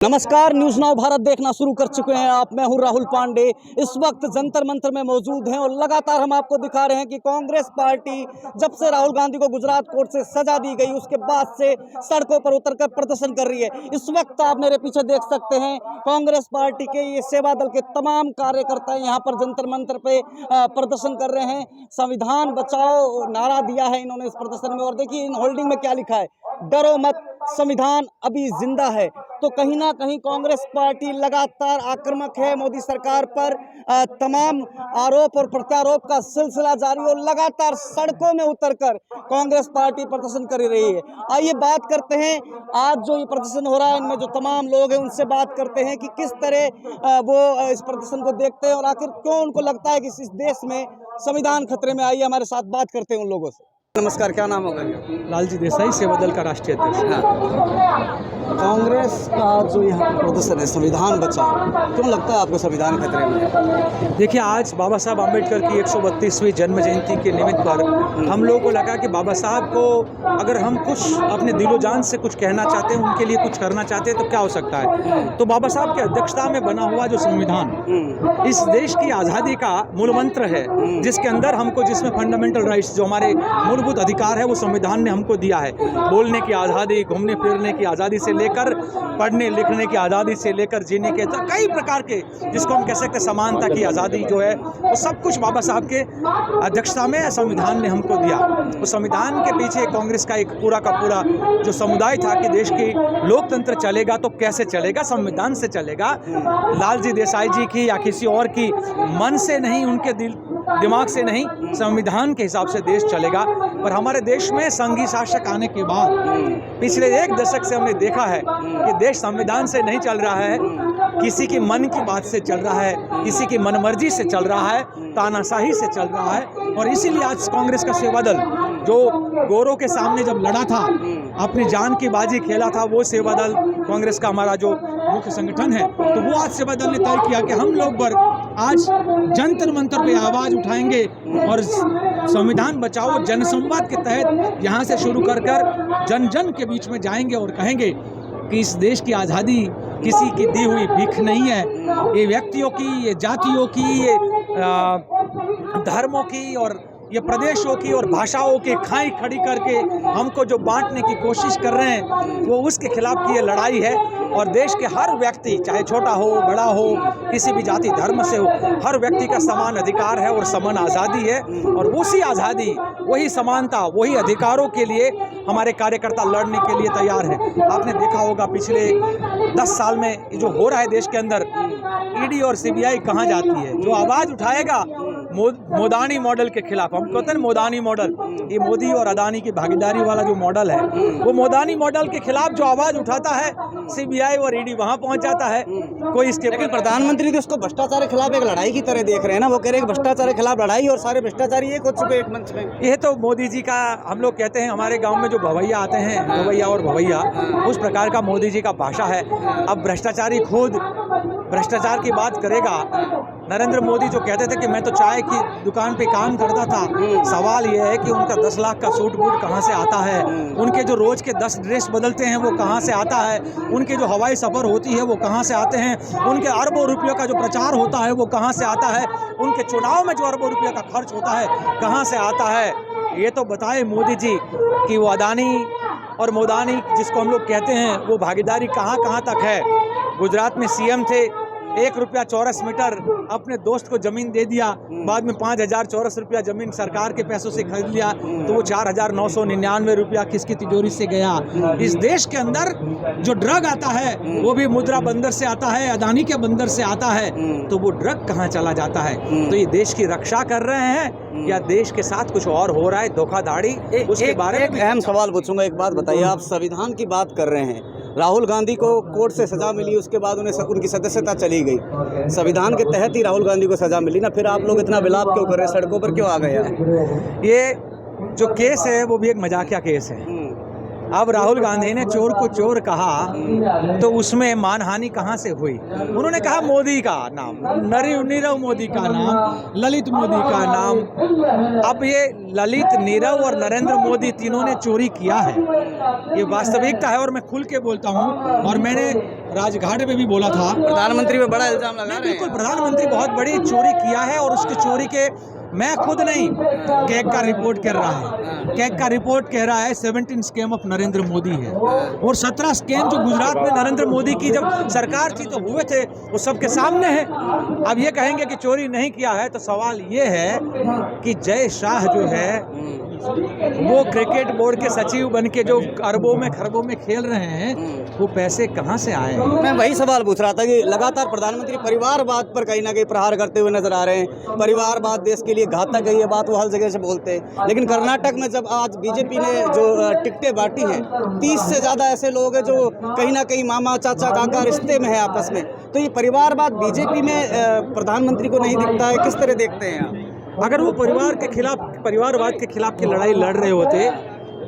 नमस्कार, news now Bharat देखना शुरू कर चुके हैं आप। मैं हूं राहुल पांडे। इस वक्त जंतर मंतर में मौजूद हैं और लगातार हम आपको दिखा रहे हैं कि कांग्रेस पार्टी जब से राहुल गांधी को गुजरात कोर्ट से सजा दी गई उसके बाद से सड़कों पर उतरकर प्रदर्शन कर रही है। इस वक्त आप मेरे पीछे देख सकते हैं कांग्रेस पार्टी के ये सेवा दल के तमाम कार्यकर्ता यहाँ पर जंतर मंतर पे प्रदर्शन कर रहे हैं। संविधान बचाओ नारा दिया है इन्होंने इस प्रदर्शन में। और देखिए इन होल्डिंग में क्या लिखा है, डरो मत, संविधान अभी जिंदा है। तो कहीं ना कहीं कांग्रेस पार्टी लगातार आक्रामक है मोदी सरकार पर। तमाम आरोप और प्रत्यारोप का सिलसिला जारी और लगातार सड़कों में उतरकर कांग्रेस पार्टी प्रदर्शन कर रही है। आइए बात करते हैं, आज जो ये प्रदर्शन हो रहा है इनमें जो तमाम लोग हैं उनसे बात करते हैं कि किस तरह वो इस प्रदर्शन को देखते हैं और आखिर क्यों उनको लगता है कि इस देश में संविधान खतरे में। आइए हमारे साथ बात करते हैं उन लोगों से। नमस्कार, क्या नाम होगा? लालजी देसाई, सेवा दल का राष्ट्रीय अध्यक्ष। कांग्रेस का जो यहाँ प्रदर्शन है संविधान बचाओ, क्यों लगता है आपको संविधान खतरे में? देखिए, आज बाबा साहब आम्बेडकर की 132वीं जन्म जयंती के निमित्त पर हम लोगों को लगा कि बाबा साहब को अगर हम कुछ अपने दिलो जान से कुछ कहना चाहते हैं, उनके लिए कुछ करना चाहते हैं तो क्या हो सकता है। तो बाबा साहब की अध्यक्षता में बना हुआ जो संविधान इस देश की आज़ादी का मूल मंत्र है, जिसके अंदर हमको जिसमें फंडामेंटल राइट्स जो हमारे मूलभूत अधिकार है वो संविधान ने हमको दिया है। बोलने की आज़ादी, घूमने फिरने की आज़ादी से लेकर पढ़ने लिखने की आज़ादी से लेकर जीने के कई प्रकार के जिसको हम कह सकते हैं समानता की आज़ादी जो है वो सब कुछ बाबा साहब के अध्यक्षता में संविधान ने हमको दिया। उस संविधान के पीछे कांग्रेस का एक पूरा का पूरा जो समुदाय था कि देश की लोकतंत्र चलेगा तो कैसे चलेगा, संविधान से चलेगा। लालजी देसाई जी की या किसी और की मन से नहीं, उनके दिमाग से नहीं, संविधान के हिसाब से देश चलेगा। पर हमारे देश में संघी शासक आने के बाद पिछले एक दशक से हमने देखा है कि देश संविधान से नहीं चल रहा है, किसी की मन की बात से चल रहा है, किसी की मनमर्जी से चल रहा है, तानाशाही से चल रहा है। और इसीलिए आज कांग्रेस का सेवा दल जो गोरों के सामने जब लड़ा था, अपनी जान की बाजी खेला था, वो सेवा दल कांग्रेस का हमारा जो मुख्य संगठन है, तो वो आज सेवा दल ने तय किया कि हम लोग वर्ग आज जंतर मंतर पे आवाज़ उठाएंगे और संविधान बचाओ जनसंवाद के तहत यहाँ से शुरू कर जन जन के बीच में जाएंगे और कहेंगे कि इस देश की आज़ादी किसी की दी हुई भीख नहीं है। ये व्यक्तियों की, ये जातियों की, ये धर्मों की और ये प्रदेशों की और भाषाओं की खाई खड़ी करके हमको जो बांटने की कोशिश कर रहे हैं वो उसके खिलाफ की ये लड़ाई है। और देश के हर व्यक्ति, चाहे छोटा हो बड़ा हो, किसी भी जाति धर्म से हो, हर व्यक्ति का समान अधिकार है और समान आज़ादी है। और उसी आज़ादी, वही समानता, वही अधिकारों के लिए हमारे कार्यकर्ता लड़ने के लिए तैयार है। आपने देखा होगा पिछले 10 साल में जो हो रहा है देश के अंदर, ईडी और सीबीआई कहाँ जाती है। जो आवाज़ उठाएगा मोदानी मॉडल के खिलाफ, हम कहते हैं मोदानी मॉडल, ये मोदी और अदानी की भागीदारी वाला जो मॉडल है, वो मोदानी मॉडल के खिलाफ जो आवाज़ उठाता है, सीबीआई और ईडी वहाँ पहुँच जाता है। कोई इसके लेकिन प्रधानमंत्री तो इसको भ्रष्टाचार के खिलाफ एक लड़ाई की तरह देख रहे हैं ना। वो कह रहे हैं भ्रष्टाचार के खिलाफ लड़ाई और सारे भ्रष्टाचारी एक हो चुके एक मंच में। यह तो मोदी जी का, हम लोग कहते हैं हमारे गाँव में जो भवैया आते हैं, भवैया और भवैया, उस प्रकार का मोदी जी का भाषा है। अब भ्रष्टाचारी खुद भ्रष्टाचार की बात करेगा। नरेंद्र मोदी जो कहते थे कि मैं तो चाय की दुकान पे काम करता था, सवाल यह है कि उनका 10 लाख का सूट बूट कहाँ से आता है, उनके जो रोज़ के 10 ड्रेस बदलते हैं वो कहाँ से आता है, उनके जो हवाई सफ़र होती है वो कहाँ से आते हैं, उनके अरबों रुपयों का जो प्रचार होता है वो कहाँ से आता है, उनके चुनाव में जो अरबों रुपयों का खर्च होता है कहाँ से आता है। ये तो बताए मोदी जी कि वो अदानी और मोदानी जिसको हम लोग कहते हैं वो भागीदारी कहाँ कहाँ तक है। गुजरात में सीएम थे, 1 रुपया चौरस मीटर अपने दोस्त को ज़मीन दे दिया, बाद में 5000 चौरस रुपया ज़मीन सरकार के पैसों से खरीद लिया, तो वो 4999 रुपया किसकी तिजोरी से गया। इस देश के अंदर जो ड्रग आता है वो भी मुद्रा बंदर से आता है, अदानी के बंदर से आता है, तो वो ड्रग कहाँ चला जाता है। तो ये देश की रक्षा कर रहे हैं या देश के साथ कुछ और हो रहा है, धोखाधड़ी, उसके बारे में एक अहम सवाल पूछूंगा। एक बात बताइए, आप संविधान की बात कर रहे हैं, राहुल गांधी को कोर्ट से सजा मिली, उसके बाद उनकी सदस्यता चली गई, संविधान के तहत ही राहुल गांधी को सजा मिली ना, फिर आप लोग इतना विलाप क्यों कर रहे हैं, सड़कों पर क्यों आ गए? ये जो केस है वो भी एक मजाकिया केस है। अब राहुल गांधी ने चोर को चोर कहा तो उसमें मानहानि कहाँ से हुई? उन्होंने कहा मोदी का नाम, नीरव मोदी का नाम, ललित मोदी का नाम। अब ये ललित, नीरव और नरेंद्र मोदी तीनों ने चोरी किया है, ये वास्तविकता है और मैं खुल के बोलता हूँ। और मैंने राजघाट में भी बोला था। प्रधानमंत्री पे बड़ा इल्जाम लगा रहे हैं। बिल्कुल, प्रधानमंत्री बहुत बड़ी चोरी किया है और उसकी चोरी के मैं खुद नहीं, कैग का रिपोर्ट कह रहा है, कैग का रिपोर्ट कह रहा है 17 स्कैम ऑफ नरेंद्र मोदी है और 17 स्कैम जो गुजरात में नरेंद्र मोदी की जब सरकार थी तो हुए थे, वो सबके सामने है। अब ये कहेंगे कि चोरी नहीं किया है, तो सवाल ये है कि जय शाह जो है वो क्रिकेट बोर्ड के सचिव बन के जो अरबों में खरबों में खेल रहे हैं, वो पैसे कहाँ से आए हैं? मैं वही सवाल पूछ रहा था कि लगातार प्रधानमंत्री परिवारवाद पर कहीं ना कहीं प्रहार करते हुए नजर आ रहे हैं। परिवारवाद देश के लिए घातक है, ये बात वो हर जगह से बोलते हैं। लेकिन कर्नाटक में जब आज बीजेपी ने जो टिकटें बांटी हैं, 30 से ज़्यादा ऐसे लोग हैं जो कहीं ना कहीं मामा चाचा काका रिश्ते में है आपस में, तो ये परिवारवाद बीजेपी में प्रधानमंत्री को नहीं दिखता है, किस तरह देखते हैं आप? अगर वो परिवारवाद के खिलाफ की लड़ाई लड़ रहे होते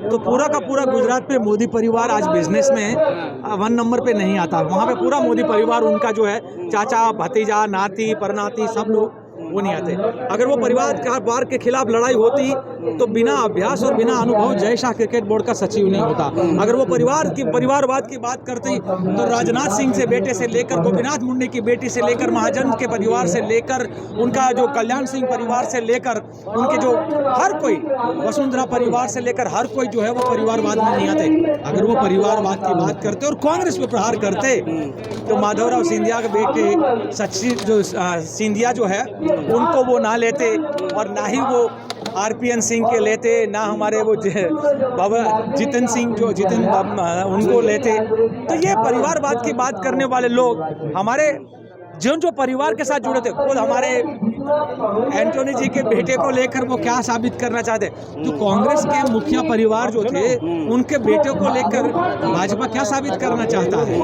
तो पूरा का पूरा गुजरात पे मोदी परिवार आज बिजनेस में 1 नंबर पे नहीं आता। वहाँ पे पूरा मोदी परिवार उनका जो है चाचा भतीजा नाती परनाती सब लोग वो नहीं आते। अगर वो परिवार के खिलाफ लड़ाई होती तो बिना अभ्यास और बिना अनुभव जय शाह क्रिकेट बोर्ड का सचिव नहीं होता। अगर वो परिवारवाद की बात करते तो राजनाथ सिंह से बेटे से लेकर गोपीनाथ मुंडे की बेटी से लेकर महाजन के परिवार से लेकर उनका जो कल्याण सिंह परिवार से लेकर उनके जो हर कोई वसुंधरा परिवार से लेकर हर कोई जो है वो परिवारवाद में नहीं आते। अगर वो परिवारवाद की बात करते और कांग्रेस पे प्रहार करते तो माधवराव सिंधिया के बेटे सचिन जो सिंधिया जो है उनको वो ना लेते और ना ही वो आरपीएन सिंह के लेते, ना हमारे वो बाबा जितेंद्र सिंह उनको लेते। तो ये परिवारवाद की बात करने वाले लोग हमारे जो परिवार के साथ जुड़े थे, खुद हमारे एंटोनी जी के बेटे को लेकर वो क्या साबित करना चाहते, तो कांग्रेस के मुखिया परिवार जो थे उनके बेटे को लेकर भाजपा क्या साबित करना चाहता है?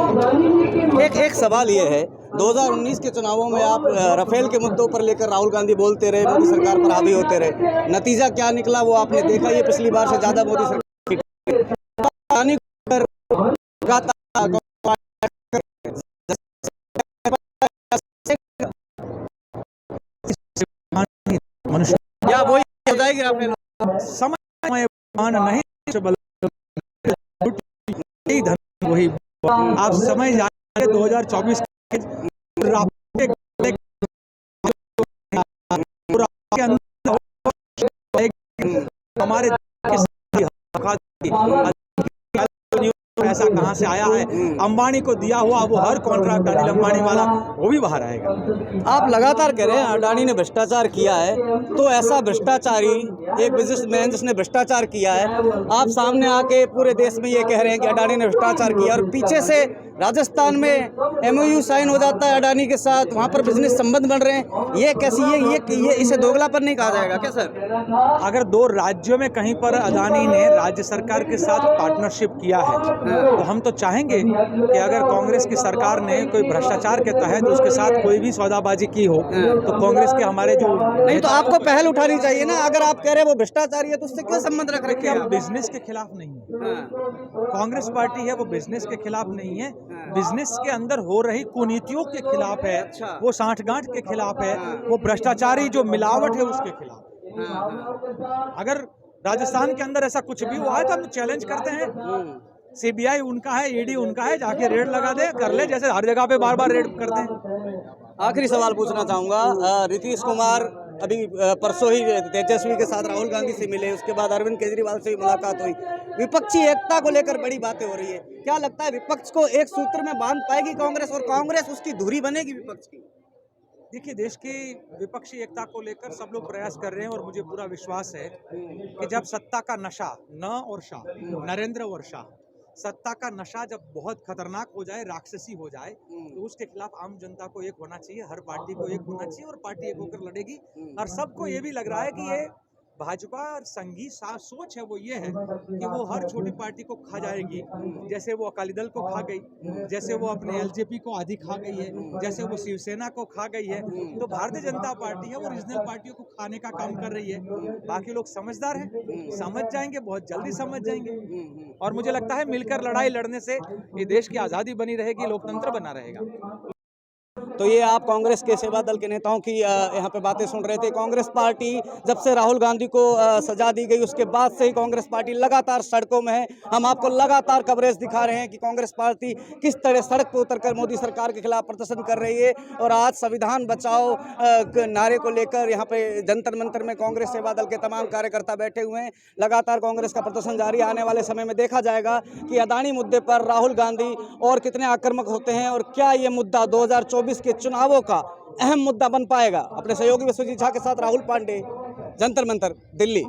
एक सवाल ये है, 2019 के चुनावों में आप राफेल के मुद्दों पर लेकर राहुल गांधी बोलते रहे, मोदी सरकार पर हावी होते रहे, नतीजा क्या निकला वो आपने देखा। ये पिछली बार से ज़्यादा मोदी सरकार क्या वही हो जाएगी राफेल? समय नहीं वही आप समझ जाए 2024 हमारे ऐसा कहां से आया है? अंबानी को दिया हुआ वो हर कॉन्ट्रैक्ट अनिल अंबानी वाला वो भी बाहर आएगा। आप लगातार कह रहे हैं अडानी ने भ्रष्टाचार किया है, तो ऐसा भ्रष्टाचारी एक बिजनेसमैन जिसने भ्रष्टाचार किया है, आप सामने आके पूरे देश में ये कह रहे हैं कि अडानी ने भ्रष्टाचार किया, और पीछे से राजस्थान में MOU साइन हो जाता है अडानी के साथ, वहाँ पर बिजनेस संबंध बन रहे हैं। ये कैसी ये इसे दोगलापन नहीं कहा जाएगा क्या सर? अगर 2 राज्यों में कहीं पर अडानी ने राज्य सरकार के साथ पार्टनरशिप किया है तो हम तो चाहेंगे कि अगर कांग्रेस की सरकार ने कोई भ्रष्टाचार के तहत उसके साथ कोई भी सौदाबाजी की हो तो कांग्रेस के हमारे जो नहीं, तो आपको पहल उठानी चाहिए ना। अगर आप कह रहे हैं वो भ्रष्टाचारी है तो उससे क्या संबंध रख रखे हैं? हम बिजनेस के खिलाफ नहीं है, कांग्रेस पार्टी है वो बिजनेस के खिलाफ नहीं है, बिजनेस के अंदर हो रही कुनीतियों के खिलाफ है, वो सांठगांठ के खिलाफ है, वो भ्रष्टाचारी जो मिलावट है उसके खिलाफ। अगर राजस्थान के अंदर ऐसा कुछ भी हुआ है तो हम चैलेंज करते हैं, CBI उनका है, ED उनका है, जाके रेड लगा दे, कर ले जैसे हर जगह पे बार बार रेड करते हैं। आखिरी सवाल पूछना चाहूँगा, नीतीश कुमार अभी परसों ही तेजस्वी के साथ राहुल गांधी से मिले, उसके बाद अरविंद केजरीवाल से भी मुलाकात हुई, विपक्षी एकता को लेकर बड़ी बातें हो रही है। क्या लगता है विपक्ष को एक सूत्र में बांध पाएगी कांग्रेस, और कांग्रेस उसकी धुरी बनेगी विपक्ष की? देखिए, देश की विपक्षी एकता को लेकर सब लोग प्रयास कर रहे हैं और मुझे पूरा विश्वास है कि जब सत्ता का नशा और शाह, नरेंद्र और शाह, सत्ता का नशा जब बहुत खतरनाक हो जाए, राक्षसी हो जाए, तो उसके खिलाफ आम जनता को एक होना चाहिए, हर पार्टी को एक होना चाहिए और पार्टी एक होकर लड़ेगी। और सबको ये भी लग रहा है कि ये भाजपा और संघी सोच है वो ये है कि वो हर छोटी पार्टी को खा जाएगी, जैसे वो अकाली दल को खा गई, जैसे वो अपने LJP को आधी खा गई है, जैसे वो शिवसेना को खा गई है। तो भारतीय जनता पार्टी है वो रीजनल पार्टियों को खाने का काम कर रही है। बाकी लोग समझदार हैं, समझ जाएंगे, बहुत जल्दी समझ जाएंगे, और मुझे लगता है मिलकर लड़ाई लड़ने से ये देश की आज़ादी बनी रहेगी, लोकतंत्र बना रहेगा। तो ये आप कांग्रेस के सेवा दल के नेताओं की यहाँ पे बातें सुन रहे थे। कांग्रेस पार्टी जब से राहुल गांधी को सजा दी गई उसके बाद से ही कांग्रेस पार्टी लगातार सड़कों में है। हम आपको लगातार कवरेज दिखा रहे हैं कि कांग्रेस पार्टी किस तरह सड़क पर उतरकर मोदी सरकार के खिलाफ प्रदर्शन कर रही है। और आज संविधान बचाओ नारे को लेकर यहाँ पे जंतर मंतर में कांग्रेस सेवा दल के तमाम कार्यकर्ता बैठे हुए हैं। लगातार कांग्रेस का प्रदर्शन जारी। आने वाले समय में देखा जाएगा कि अदानी मुद्दे पर राहुल गांधी और कितने आक्रामक होते हैं और क्या ये मुद्दा 2024 के चुनावों का अहम मुद्दा बन पाएगा। अपने सहयोगी विश्वजीत झा के साथ राहुल पांडे, जंतर मंतर, दिल्ली।